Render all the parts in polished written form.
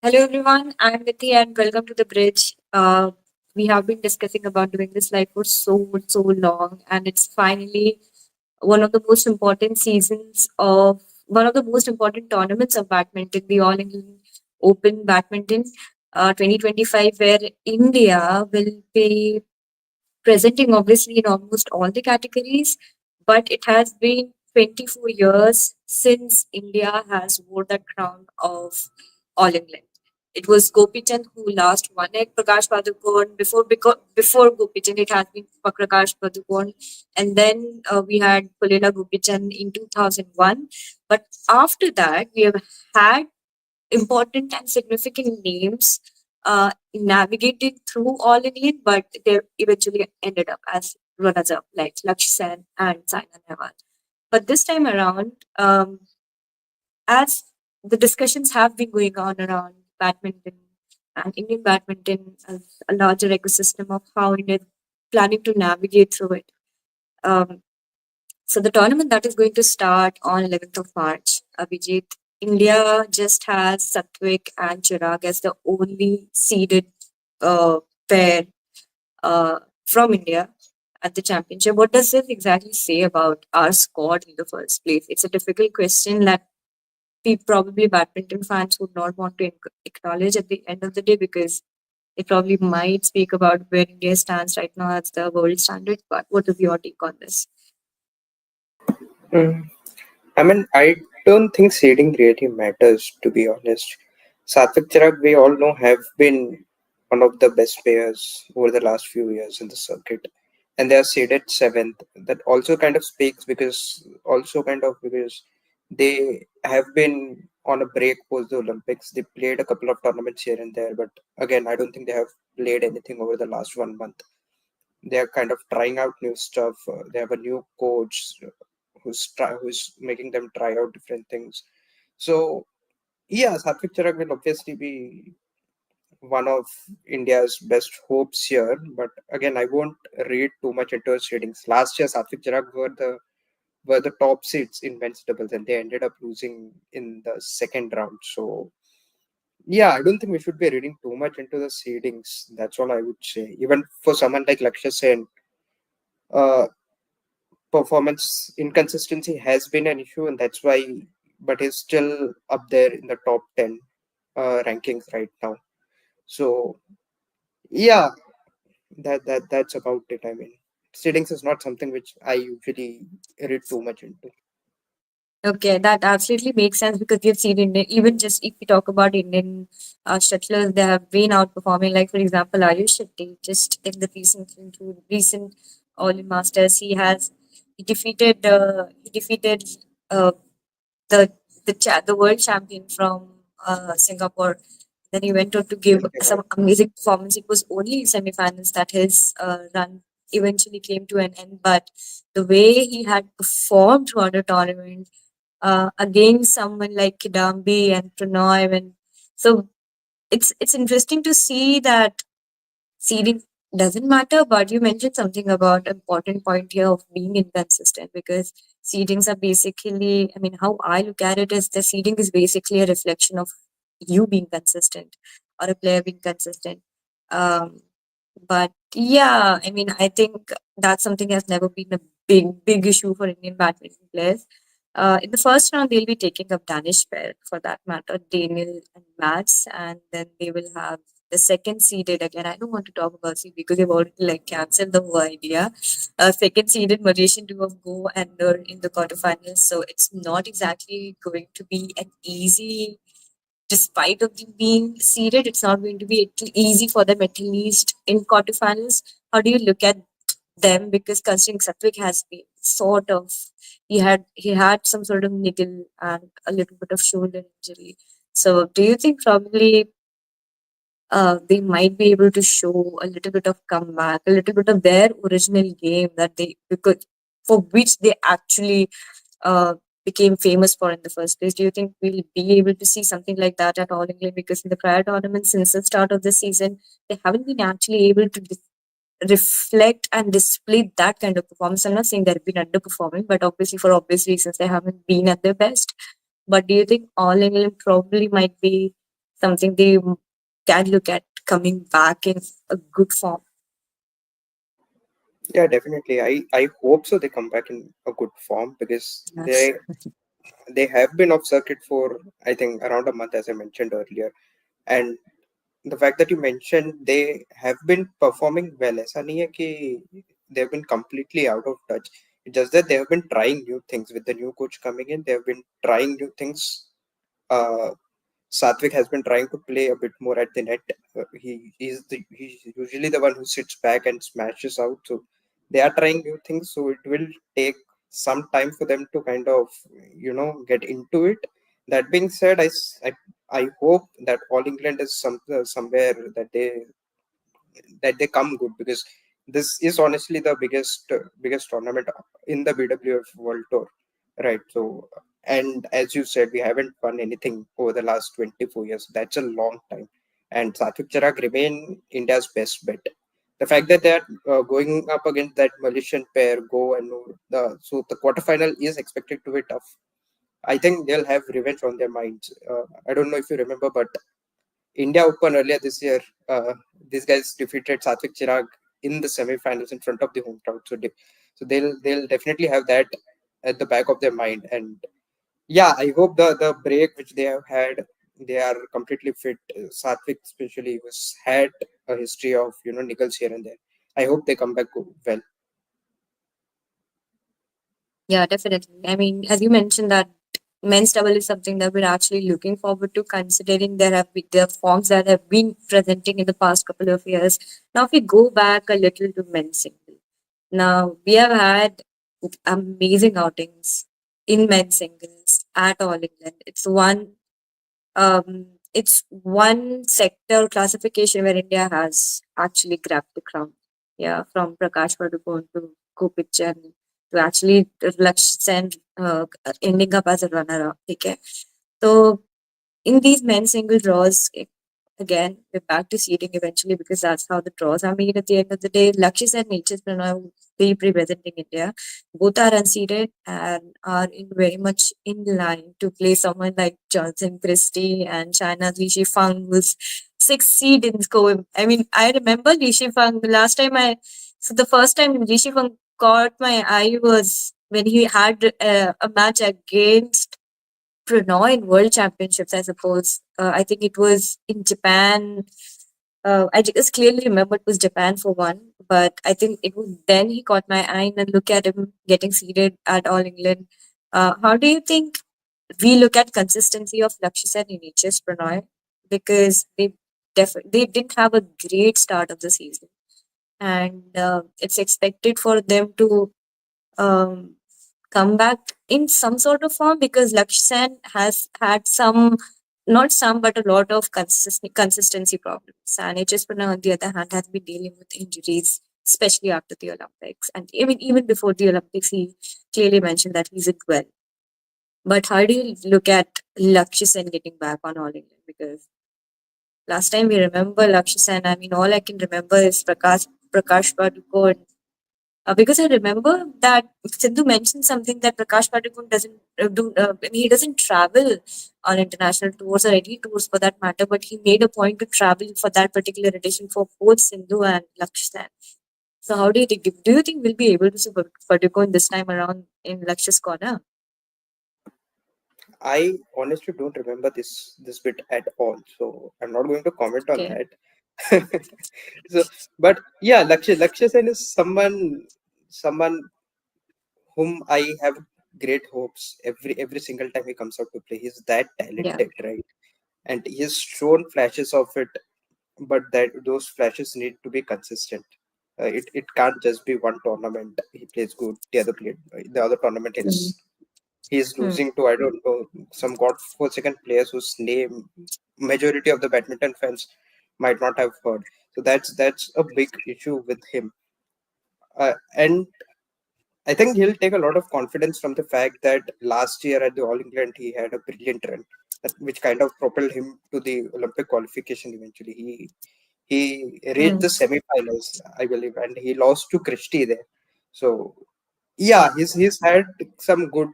Hello, everyone. I'm Niti, and welcome to the bridge. We have been discussing about doing this live for so long, and it's finally one of the most important seasons of one of the most important tournaments of badminton, the All England Open Badminton 2025, where India will be presenting obviously in almost all the categories, but it has been 24 years since India has wore the crown of All England. It was Gopichand who last won it. Prakash Padukone before Gopichand, it has been Prakash Padukone, and then we had Pulela Gopichand in 2001. But after that, we have had important and significant names navigated through All England, but they eventually ended up as runners up, like Lakshya Sen and Saina Nehwal. But this time around, as the discussions have been going on around badminton and Indian badminton as a larger ecosystem of how India is planning to navigate through it. Um, so the tournament that is going to start on 11th of March, Abhijit, India just has Satwik and Chirag as the only seeded uh, pair from India at the championship. What does this exactly say about our squad in the first place? It's a difficult question that probably badminton fans would not want to acknowledge at the end of the day because it probably might speak about where India stands right now as the world standard. But what is your take on this? Mm, I don't think seeding really matters, to be honest. Satwik Chirag, we all know, have been one of the best players over the last few years in the circuit, and they are seeded seventh. That also kind of speaks because they have been on a break post the Olympics. They played a couple of tournaments here and there, but again, I don't think they have played anything over the last 1 month. They are kind of trying out new stuff. They have a new coach who's making them try out different things. So yeah, Satvik Chirag will obviously be one of India's best hopes here. But again, I won't read too much into his ratings. Last year, Satvik Chirag were the top seeds in men's doubles, and they ended up losing in the second round. So yeah, I don't think we should be reading too much into the seedings. That's all I would say. Even for someone like Lakshya Sen, uh, performance inconsistency has been an issue, and that's why. But he's still up there in the top 10 rankings right now. So yeah, that's about it. I mean, seedings is not something which I usually read too much into. Okay, that absolutely makes sense because we have seen Indian, even just if we talk about Indian shuttlers, they have been outperforming. Like for example, Ayush Shetty, just in the recent All Masters, he defeated uh, the world champion from Singapore. Then he went on to give some amazing performance. It was only in semifinals that his run eventually came to an end. But the way he had performed throughout the tournament against someone like Kidambi and Pranoy, and so it's interesting to see that seeding doesn't matter, but you mentioned something about important point here of being inconsistent because seedings are basically, I mean, how I look at it is the seeding is basically a reflection of you being consistent or a player being consistent. Um, but yeah, I mean, I think that's something has never been a big issue for Indian badminton players. In the first round, they'll be taking up Danish pair for that matter, Daniel and Mats, and then they will have the second seeded again. I don't want to talk about seed because they've already like cancelled the whole idea. Second seeded Malaysian duo of Go and Nur in the quarterfinals, so it's not exactly going to be an easy. Despite of them being seeded, it's not going to be easy for them at least in quarterfinals. How do you look at them? Because considering Satwik has been sort of he had some sort of niggle and a little bit of shoulder injury. So do you think probably they might be able to show a little bit of comeback, a little bit of their original game that they because for which they actually uh, became famous for in the first place. Do you think we'll be able to see something like that at All England? Because in the prior tournaments since the start of the season, they haven't been actually able to reflect and display that kind of performance. I'm not saying they've been underperforming, but obviously for obvious reasons they haven't been at their best. But do you think All England probably might be something they can look at coming back in a good form. Yeah, definitely. I hope so. They come back in a good form because Yes. they have been off circuit for I think around a month, as I mentioned earlier. And the fact that you mentioned they have been performing well, ऐसा नहीं है कि they have been completely out of touch. It's just that they have been trying new things with the new coach coming in. They have been trying new things. Uh, Satwik has been trying to play a bit more at the net. He's usually the one who sits back and smashes out. So they are trying new things. So it will take some time for them to kind of get into it. That being said, I hope that All England is somewhere that they come good because this is honestly the biggest tournament in the BWF World Tour, right? So, and as you said, we haven't won anything over the last 24 years. That's a long time, and Satvik Chirag remain India's best bet. The fact that they're going up against that Malaysian pair, Go and Noor, the quarterfinal is expected to be tough. I think they'll have revenge on their minds. I don't know if you remember, but India Open earlier this year, these guys defeated Satwik Chirag in the semi-finals in front of the home crowd. So they'll definitely have that at the back of their mind. And yeah, I hope the break which they have had, they are completely fit. Satwik especially was had a history of niggles here and there. I hope they come back well. Yeah, definitely. I mean, as you mentioned that men's double is something that we're actually looking forward to, considering there have been the forms that have been presenting in the past couple of years. Now, if we go back a little to men's single, now we have had amazing outings in men's singles at All England. It's one sector classification where India has actually grabbed the crown. Yeah, from Prakash Padukone to Kopik Chen to actually Lakshya Sen ending up as a runner-up. Okay, so in these men's single draws, again, we're back to seeding eventually because that's how the draws are made at the end of the day. Lakshya and Nature's Pranay will be representing India. Both are unseeded and are in very much in line to play someone like Johnson Christie and China's Li Shifang, who's 6th seed in score. I mean, I remember Li Shifang, so the first time Li Shifang caught my eye was when he had a match against Prannoy in World Championships, I suppose. I think it was in Japan. I just clearly remember it was Japan for one, but I think it was then he caught my eye and look at him getting seeded at All England. How do you think we look at consistency of Lakshya Sen in HS Prannoy? Because they didn't have a great start of the season, and it's expected for them to um, come back in some sort of form because Lakshyan has had not some, but a lot of consistency problems. And HS Pranav, on the other hand, has been dealing with injuries, especially after the Olympics. And even before the Olympics, he clearly mentioned that he's well. But how do you look at Lakshya getting back on All England? Because last time we remember Lakshya, I mean, all I can remember is Prakash Padukone because I remember that Sindhu mentioned something that Prakash Padukone doesn't do. I mean, he doesn't travel on international tours or any tours for that matter, but he made a point to travel for that particular edition for both Sindhu and Lakshya. So, how do you think? Do you think we'll be able to see Padukone this time around in Lakshya's corner? I honestly don't remember this bit at all, so I'm not going to comment on Okay. that. So, but yeah, Lakshya Sen is someone whom I have great hopes every single time he comes out to play. He's that Yeah. talented, right? And he has shown flashes of it, but that those flashes need to be consistent. It can't just be one tournament he plays good, the other tournament Mm. he's Hmm. losing to I don't know some godforsaken players whose name majority of the badminton fans might not have heard. So that's a big issue with him. And I think he'll take a lot of confidence from the fact that last year at the All England he had a brilliant run, which kind of propelled him to the Olympic qualification eventually. He reached Hmm. the semi-finals, I believe, and he lost to Christie there. So yeah, he's had some good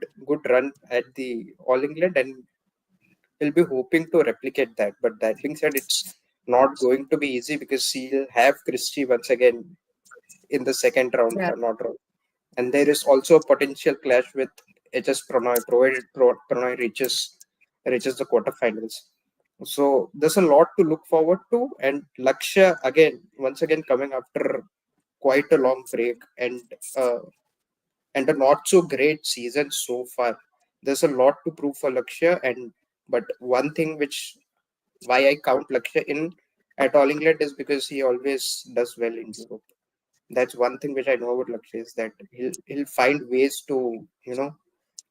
run at the All England, and he'll be hoping to replicate that. But that being said, it's not going to be easy because he'll have Christie once again in the second round, if Yeah. I'm not wrong. And there is also a potential clash with HS Prannoy, provided Prannoy reaches the quarterfinals. So there's a lot to look forward to, and Lakshya again, once again coming after quite a long break uh, and a not so great season so far. There's a lot to prove for Lakshya, and but one thing which why I count Lakshya in at All England is because he always does well in Europe. That's one thing which I know about Lakshya is that he'll find ways to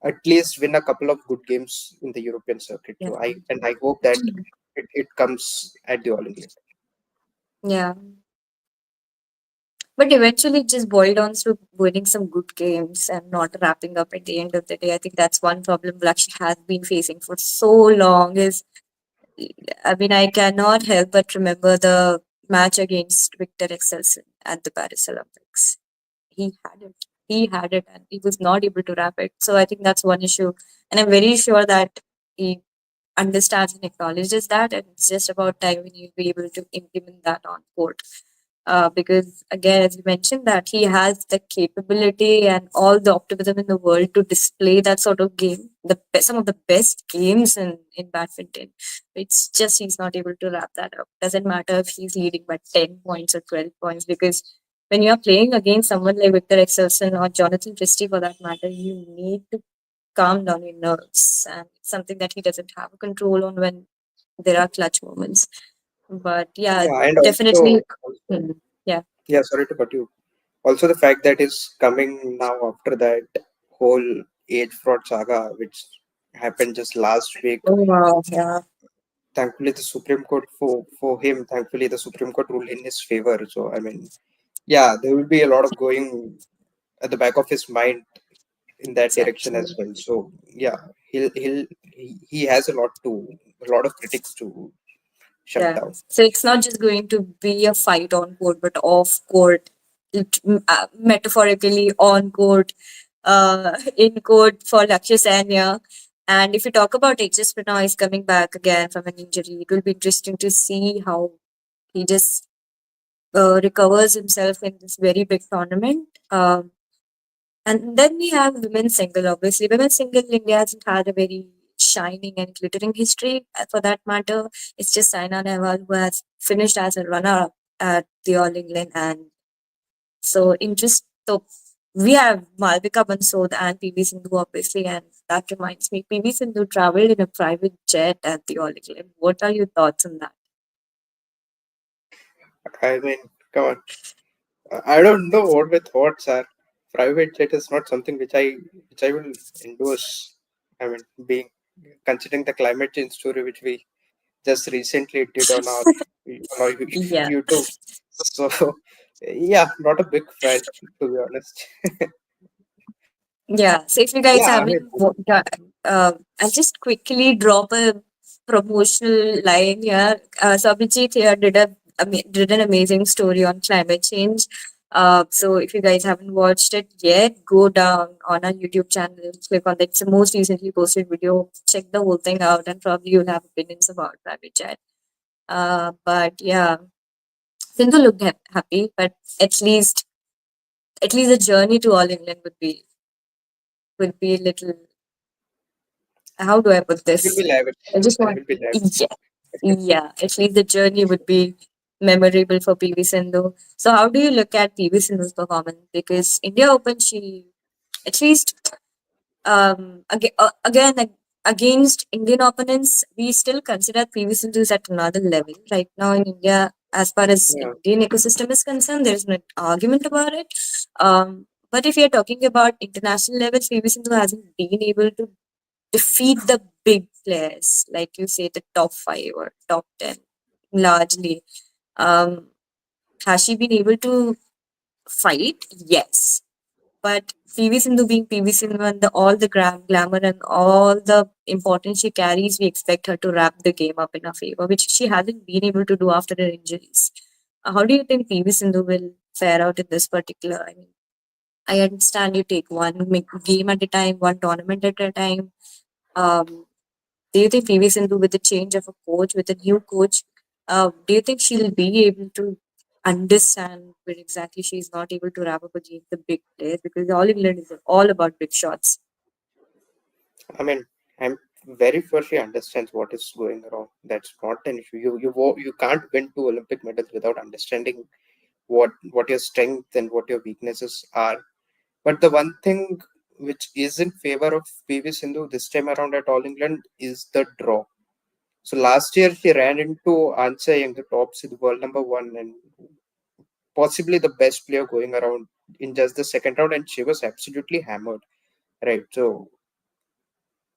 at least win a couple of good games in the European circuit. Yeah. So I hope that it comes at the All England. Yeah. But eventually it just boiled down to winning some good games and not wrapping up at the end of the day. I think that's one problem Lakshya has been facing for so long is I mean I cannot help but remember the match against Victor Excelsen at the Paris Olympics. He had it. He had it and he was not able to wrap it. So I think that's one issue. And I'm very sure that he understands and acknowledges that and it's just about time when he'll be able to implement that on court because again as you mentioned that he has the capability and all the optimism in the world to display that sort of game some of the best games in badminton. It's just he's not able to wrap that up. Doesn't matter if he's leading by 10 points or 12 points because when you're playing against someone like Victor Excelsen or Jonathan Christie for that matter, you need to calm down your nerves and it's something that he doesn't have a control on when there are clutch moments. But yeah, Yeah, and definitely. also Hmm. Yeah. yeah, sorry to cut you. Also, the fact that is coming now after that whole age fraud saga, which happened just last week. Oh wow. Yeah. Thankfully, the Supreme Court for him. Thankfully, the Supreme Court ruled in his favor. So, I mean, yeah, there will be a lot of going at the back of his mind in that direction as Exactly. well. So, yeah, he has a lot of critics to shut Yeah. down. So it's not just going to be a fight on court, but off court, metaphorically on court, in court for Lakshya Sanya. And if you talk about HS Pranoy is coming back again from an injury, it will be interesting to see how he just recovers himself in this very big tournament. And then we have women's single, obviously. Women's single, India hasn't had a very shining and glittering history for that matter. It's just Saina Nehwal who has finished as a runner up at the All England. And so we have Malvika Bansod and PV Sindhu, obviously. And that reminds me, PV Sindhu traveled in a private jet at the All England. What are your thoughts on that? I mean, come on. I don't know what my thoughts are. Private jet is not something which I will endorse. I mean, being considering the climate change story which we just recently did on our Yeah. YouTube. So yeah, not a big fan to be honest. Yeah. So if you guys Yeah, I haven't, mean, I'll just quickly drop a promotional line here. So Abhijit here did an amazing story on climate change. So if you guys haven't watched it yet, go down on our YouTube channel, click on that. It's the most recently posted video. Check the whole thing out, and probably you'll have opinions about climate change. But yeah, Sindhu looked happy, but at least at least the journey to All England would be a little, how do I put it will this? be lavish. I just It want, will be lavish. yeah, yeah. At least the journey would be memorable for PV Sindhu. So, how do you look at PV Sindhu's performance? Because India Open, she at least again against Indian opponents, we still consider PV Sindhu is at another level right now in India. As far as Yeah, Indian ecosystem is concerned, there is no argument about it. But if you're talking about international levels, PV Sindhu hasn't been able to defeat the big players, like you say, the top five or top 10, largely. Um, has she been able to fight? Yes. But PV Sindhu being PV Sindhu and all the glamour and all the importance she carries, we expect her to wrap the game up in her favor, which she hasn't been able to do after her injuries. How do you think PV Sindhu will fare out in this particular? I mean, I understand you take one game at a time, one tournament at a time. Um, Do you think PV Sindhu, with the change of a coach, with a new coach, do you think she'll be able to understand where exactly she's not able to wrap up against the big players? Because All England is all about big shots. I mean, I'm very sure she understands what is going wrong. That's not an issue. You can't win two Olympic medals without understanding what your strength and what your weaknesses are. But the one thing which is in favor of PV Sindhu this time around at All England is the draw. So last year she ran into Ansha Young, the top seed world number one, and possibly the best player going around in just the second round, and she was absolutely hammered. Right. So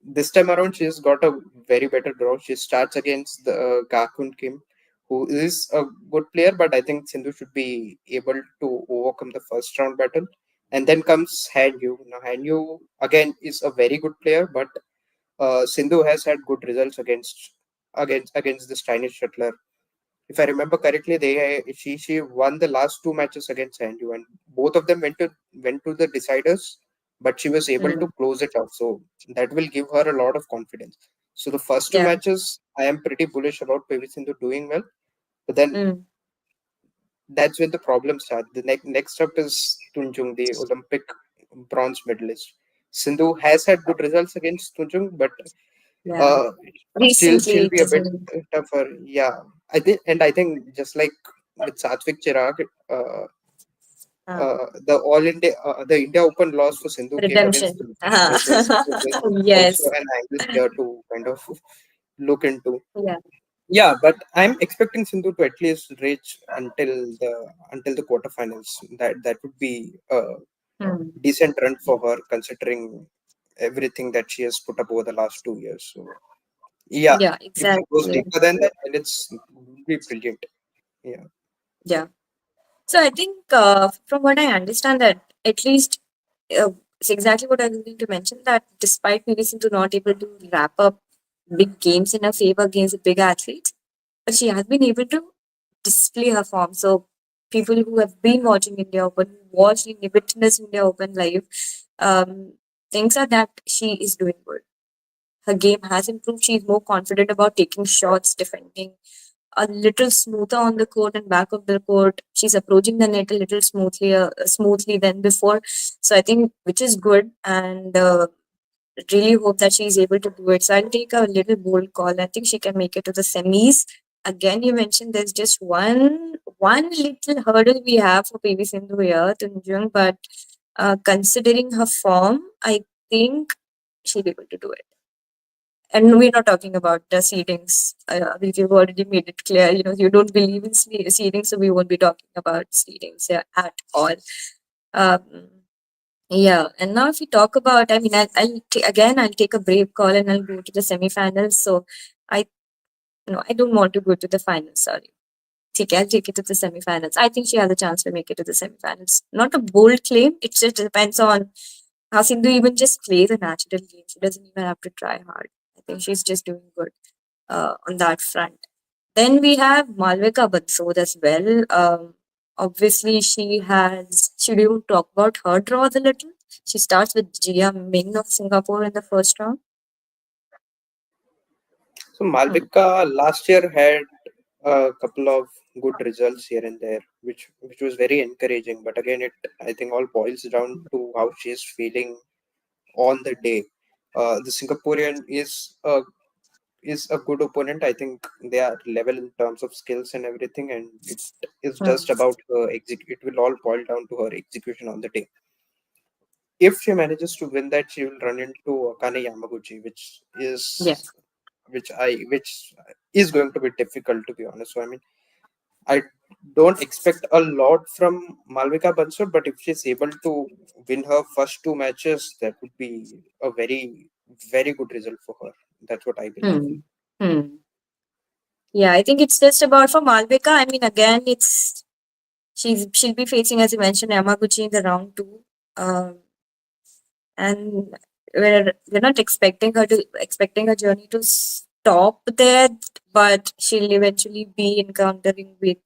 this time around, she's got a very better draw. She starts against the Gakun Kim, who is a good player, but I think Sindhu should be able to overcome the first round battle. And then comes Han Yu. Now, Han Yu again is a very good player, but Sindhu has had good results against this Chinese shuttler. If I remember correctly, she won the last two matches against Sanju, and both of them went to the deciders, but she was able to Hmm. close it off. So that will give her a lot of confidence. So the first two Yeah. matches, I am pretty bullish about PV Sindhu doing well. But then Mm. that's where the problem starts. The next up is Tunjung, the Olympic bronze medalist. Sindhu has had good results against Tunjung, but Yeah. uh, still Recently, she'll it be a bit isn't. tougher. Yeah, I think just like with Satwik Chirag, uh, Uh, the India Open loss for Sindhu came against Redemption. Tunjung, which is also Yes. an angle here to kind of look into. Yeah. Yeah, but I'm expecting Sindhu to at least reach until the quarterfinals. That would be a Hmm. decent run for her, considering everything that she has put up over the last 2 years. So yeah, Yeah, if she goes exactly. deeper than that, then it's would be brilliant. Yeah. Yeah. So I think, from what I understand, that at least, it's exactly what I was going to mention, that despite PV Sindhu not able to wrap up big games in her favor against the big athletes, but she has been able to display her form. So people who have been watching India Open, watched in witness India Open live, um, thinks are that she is doing good. Her game has improved. She's more confident about taking shots, defending a little smoother on the court and back of the court. She's approaching the net a little smoothly than before. So I think, which is good, and really hope that she's able to do it. So I'll take a little bold call. I think she can make it to the semis. Again, you mentioned there's just one little hurdle we have for PV Sindhu here, Tunjung, but considering her form, I think she'll be able to do it. And we're not talking about the seedings. We've already made it clear, you don't believe in seedings, so we won't be talking about seedings at all. Um, yeah, and now if we talk about, I mean, I'll take a brave call and I'll go to the semifinals. So I, no, I don't want to go to the finals. Sorry, I'll take it to the semifinals. I think she has a chance to make it to the semifinals. Not a bold claim. It just depends on how Sindhu even just plays a natural game. She doesn't even have to try hard. I think she's just doing good on that front. Then we have Malvika Bansod as well. Obviously, should we talk about her draws a little? She starts with Jia Ming of Singapore in the first round. So Hmm. Malvika last year had a couple of good results here and there, which was very encouraging. But again, it I think all boils down to how she is feeling on the day. The Singaporean is a good opponent. I think they are level in terms of skills and everything, and it is Hmm. just about her execute. It will all boil down to her execution on the day. If she manages to win that, she will run into Akane Yamaguchi, Yes. which is going to be difficult, to be honest. So I mean, I don't expect a lot from Malvika Bansod, but if she's able to win her first two matches, that would be a very very good result for her. That's what I believe. Hmm. Hmm. Yeah, I think it's just about for Malvika. I mean, again, she'll be facing, as you mentioned, Yamaguchi in the round two. Um, and we're not expecting her journey to stop there, but she'll eventually be encountering with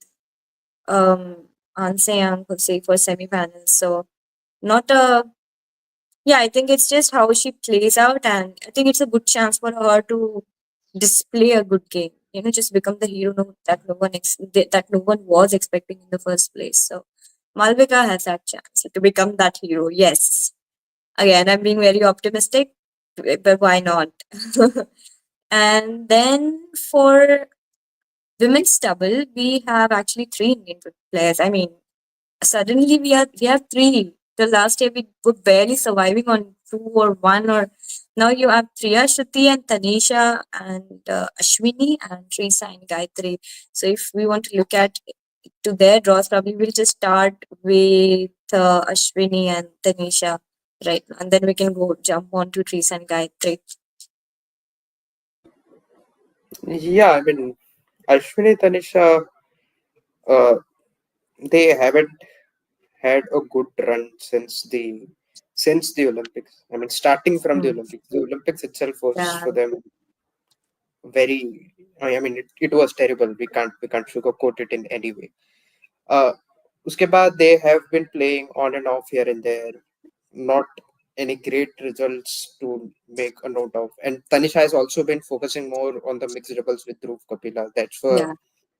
An Yang, say, for semifinals. So not a yeah, I think it's just how she plays out, and I think it's a good chance for her to display a good game. Just become the hero that no one was expecting in the first place. So Malvika has that chance to become that hero. Yes. Again, I'm being very optimistic, but why not? And then for women's double, we have actually three Indian players. I mean, suddenly we have three. The last year we were barely surviving on two or one, or now you have Priya, Shruti, and Tanisha, and Ashwini, and Teresa and Gayatri. So if we want to look at to their draws, probably we'll just start with Ashwini and Tanisha right now, and then we can go jump on to Teresa and Gayatri. Yeah, I mean, Ashwini Tanisha, uh, they haven't had a good run since the Olympics. I mean, starting from the Hmm. Olympics, the Olympics itself was Yeah. for them very. I mean, it was terrible. We can't sugarcoat it in any way. Uh, Uske baad they have been playing on and off here and there, not any great results to make a note of. And Tanisha has also been focusing more on the mixed doubles with Dhruv Kapila. Yeah.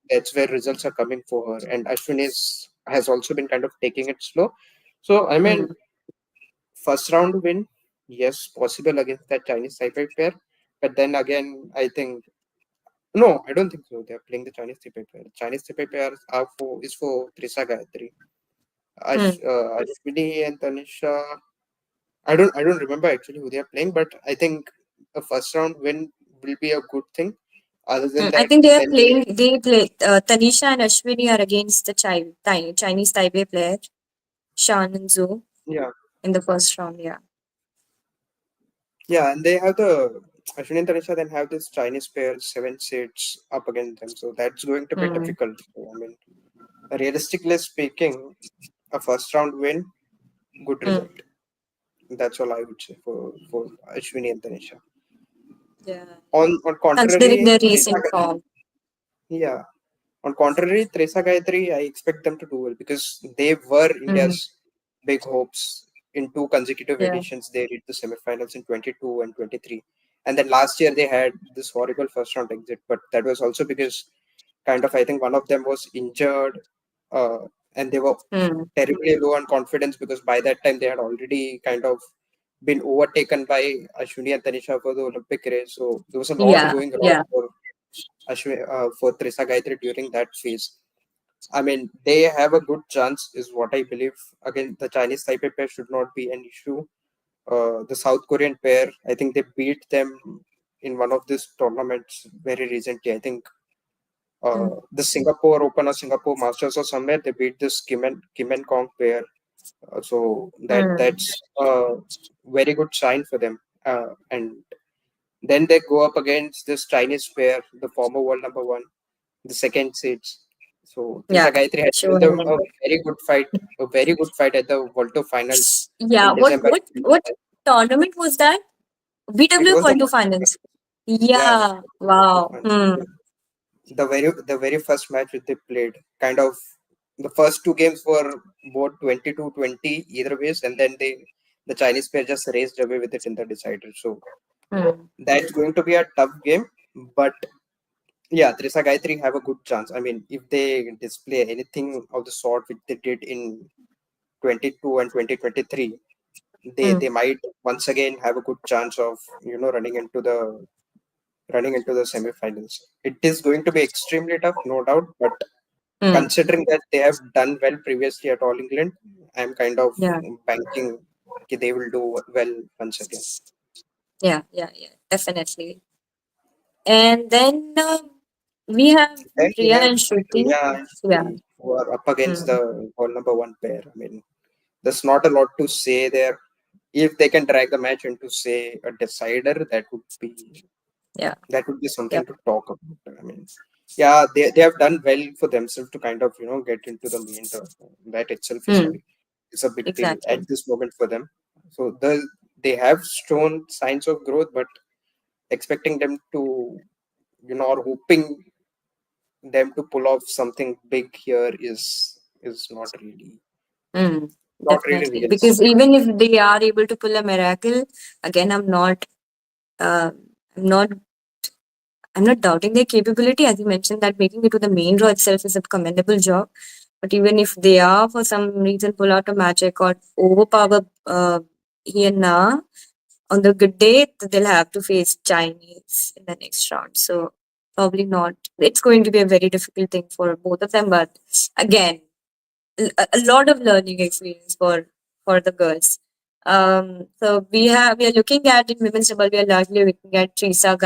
That's where results are coming for her. And Ashwin has also been kind of taking it slow. So I mean, Hmm. first round win, yes, possible against that Chinese Taipei pair. But then again, I think no, I don't think so. They're playing the Chinese Taipei pair. Chinese Taipei pair is for Trisa Gayatri. Hmm. Ashwini and Tanisha. I don't remember actually who they are playing, but I think a first round win will be a good thing. Other than I that, think they are then they playing. They play. Tanisha and Ashwini are against the Chinese Taipei player Shan and Zhu yeah. in the first round. Yeah. Yeah, and they have the Ashwini and Tanisha then have this Chinese pair 7 seats up against them, so that's going to be Hmm. difficult. So, I mean, realistically speaking, a first round win, good Hmm. result. That's all I would say for Ashwini and Tanisha. Yeah. On Considering contrary, their recent form. Yeah, on contrary, Teresa Gayatri, I expect them to do well because they were Hmm. India's big hopes in two consecutive Yeah. editions. They reached the semifinals in 22 and 23. And then last year they had this horrible first round exit, but that was also because kind of I think one of them was injured, and they were Hmm. terribly low on confidence because by that time they had already kind of been overtaken by Ashwini and Tanisha for the Olympic race. So there was a lot Yeah. going wrong Yeah. for Teresa Gayatri during that phase. I mean, they have a good chance, is what I believe. Again, the Chinese Taipei pair should not be an issue. The South Korean pair, I think they beat them in one of these tournaments very recently. I think Hmm. the Singapore Open or Singapore Masters or somewhere they beat this Kim and Kong pair. So Hmm. that's a very good sign for them. And then they go up against this Chinese pair, the former world number one, the second seeds. So Yeah. Trisa Gayatri had Sure. given them a very good fight at the World Tour finals Yeah. in What December. what what tournament was that? It BW was the World Tour World Tour, Finals. yeah, it Yeah. was the World Tour Wow. finals. Hmm. The very first match that they played, kind of the first two games were both 22-20 either ways, and then the Chinese pair just raced away with it in the decider. So Hmm. that's going to be a tough game, but yeah, Trisa Gayatri have a good chance. I mean, if they display anything of the sort which they did in 22 and 2023, Hmm. they might once again have a good chance of running into the semifinals. It is going to be extremely tough, no doubt, but Hmm. considering that they have done well previously at All England, I'm kind of Yeah. banking they will do well once again. Yeah. Yeah. Yeah. Definitely. And then we have Then we Priya have and Shruti. Priya and Yeah. Shetty, who are up against Hmm. the world number one pair. I mean, there's not a lot to say there. If they can drag the match into, say, a decider, Yeah. that would be something Yep. to talk about. I mean, yeah, they have done well for themselves to kind of get into the main draw. That itself Hmm. is a big deal at Exactly. this moment for them. So they have shown signs of growth, but expecting them to or hoping them to pull off something big here is Hmm. not really Definitely. Because realistic. even if they are able to pull a miracle, again, uh, I'm not I'm not doubting their capability. As you mentioned, that making it to the main draw itself is a commendable job. But even if they are, for some reason, pull out a magic or overpower here now, on the good day, they'll have to face Chinese in the next round. So probably not. It's going to be a very difficult thing for both of them. But again, a lot of learning experience for the girls. So we are looking at in women's double. We are largely looking at Teresa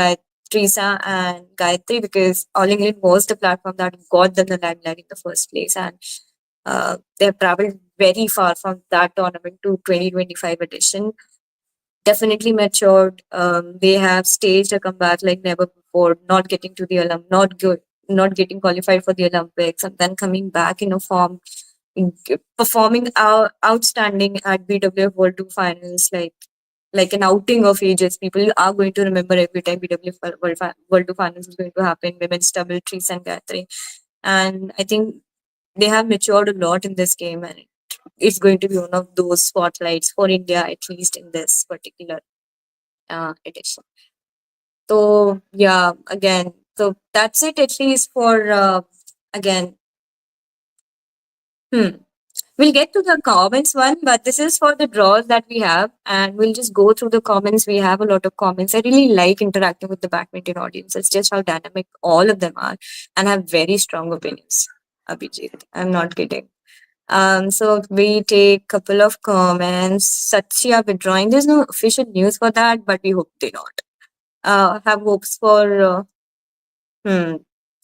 and Gayatri because All England was the platform that got them the limelight in the first place, and they have traveled very far from that tournament to 2025 edition. Definitely matured. They have staged a comeback like never before. Not getting to the not getting qualified for the Olympics, and then coming back in a form, performing outstanding at BWF World Tour Finals, like an outing of ages. People are going to remember every time World Tour Finals is going to happen. Women's double, Trees and Gayatri, and I think they have matured a lot in this game, and it's going to be one of those spotlights for India, at least in this particular edition. So yeah, again, so that's it at least for again. Hmm. We'll get to the comments one, but this is for the draws that we have, and we'll just go through the comments. We have a lot of comments. I really like interacting with the badminton audience. It's just how dynamic all of them are, and have very strong opinions. Abhijit, I'm not kidding. So we take couple of comments. Satya withdrawing. There's no official news for that, but we hope they not. Have hopes for. Hmm.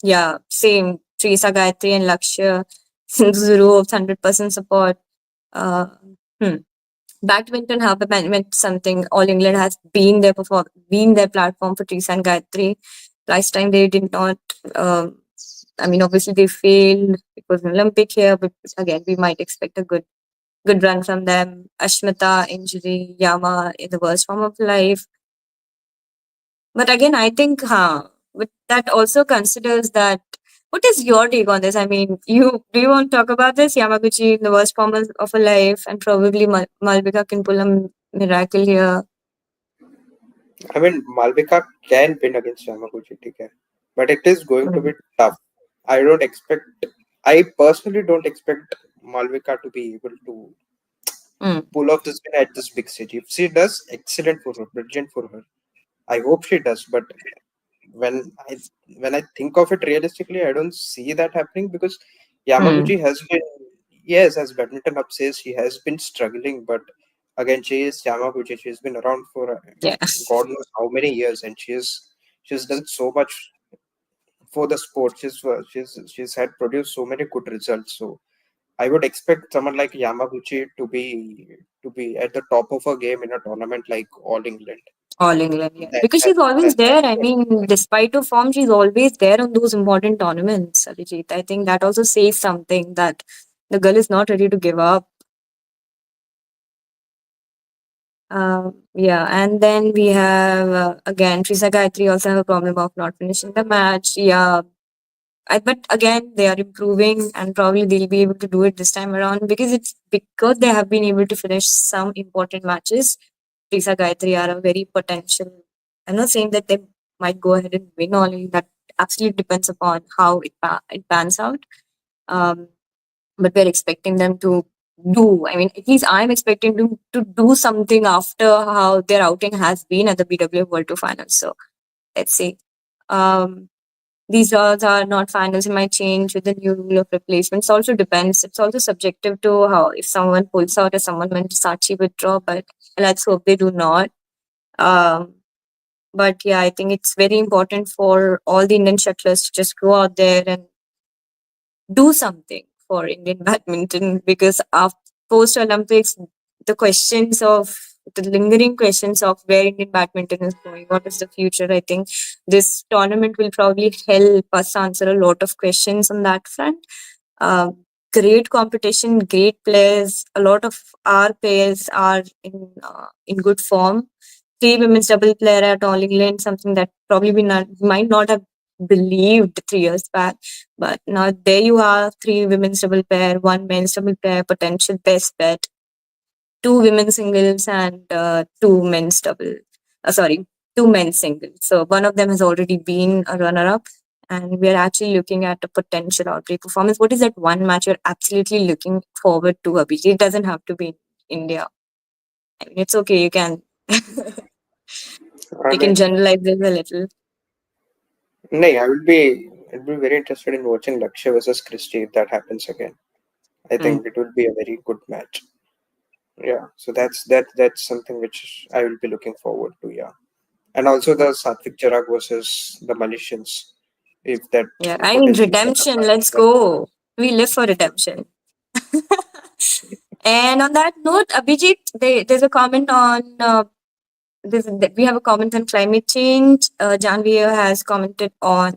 Yeah, same. Teresa Gayatri and Lakshya. Zero hopes, 100% support. Uh, hmm. Badminton have meant something. All England has been their platform for Teresa and Gayatri. Last time they did not. I mean, obviously they failed. It was an Olympic here, but again, we might expect a good run from them. Ashmita injury, Yama in the worst form of life. But again, I think, but that also considers that. What is your take on this? I mean, do you want to talk about this? Yamaguchi in the worst form of a life, and probably Malvika can pull a miracle here. I mean, Malvika can win against Yamaguchi, okay? But it is going to Mm. be tough. I don't expect, I personally don't expect Malvika to be able to Mm. pull off this win at this big stage. If she does, excellent for her, brilliant for her. I hope she does, but when I when I think of it realistically, I don't see that happening because Mm. Yamaguchi has been, yes, as badminton up says, she has been struggling, but again, she is Yamaguchi. She's been around for Yeah. God knows how many years, and she's done so much for the sport. She's had produced so many good results. So I would expect someone like Yamaguchi to be at the top of her game in a tournament like All England. All England, yeah. That, Because that, she's always there. that's I what. mean, despite her form, she's always there on those important tournaments, Arijit. I think that also says something that the girl is not ready to give up. Yeah, and then we have again Trisa Gayatri also have a problem of not finishing the match. Yeah, but again they are improving and probably they'll be able to do it this time around because it's because they have been able to finish some important matches. Trisa Gayatri are a very potential. I'm not saying that they might go ahead and win all. That absolutely depends upon how it pans out. Um, but we're expecting them to do. I mean, at least I'm expecting them to do something after how their outing has been at the BWF World Tour Finals. So let's see. Um, these laws are not finals. It might change with the new rule of replacements. Also depends. It's also subjective to how if someone pulls out or someone meant to Sachi withdraw. But let's hope they do not. Um, but yeah, I think it's very important for all the Indian shuttlers to just go out there and do something for Indian badminton because after post Olympics, the lingering questions of where Indian badminton is going, what is the future? I think this tournament will probably help us answer a lot of questions on that front. Great competition, great players. A lot of our players are in good form. Three women's double player at All England, something that probably might not have believed 3 years back. But now there you are, three women's double pair, one men's double pair, potential best bet, two women's singles and two men's double. Sorry, two men's singles. So one of them has already been a runner-up, and we are actually looking at a potential outbreak performance. What is that one match you're absolutely looking forward to, Abhijit? It doesn't have to be in India. I mean, it's okay. You can I you can mean, generalize this a little. no, I'd be very interested in watching Lakshya versus Christie if that happens again. I Mm, think it would be a very good match. Yeah, so that's something which I will be looking forward to. Yeah, and also the Satwik Chirag versus the Malaysians, if that yeah, I mean potentially can redemption. happen. Let's go. We live for redemption. And on that note, Abhijit, there's a comment on we have a comment on climate change. Janvi has commented on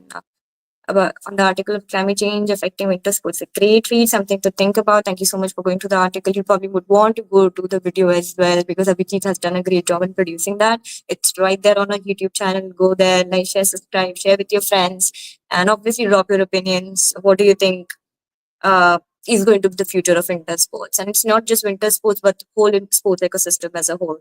about on the article of climate change affecting winter sports. A great read, something to think about. Thank you so much for going to the article. You probably would want to go to the video as well because Abhijit has done a great job in producing that. It's right there on our YouTube channel. Go there, like, share, subscribe, share with your friends, and obviously drop your opinions. What do you think uh, is going to be the future of winter sports? And it's not just winter sports, but the whole sports ecosystem as a whole.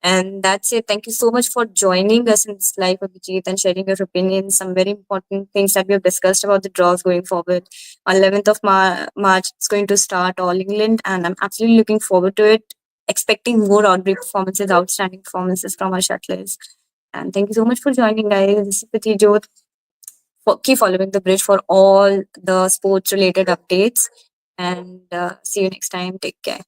And that's it. Thank you so much for joining us in this live, Abhijit, and sharing your opinions. Some very important things that we have discussed about the draws going forward. On 11th of March, it's going to start All England, and I'm absolutely looking forward to it. Expecting more outbreak performances, outstanding performances from our shuttlers. And thank you so much for joining, guys. This is Priti Jyot. Keep following the bridge for all the sports related updates. And see you next time. Take care.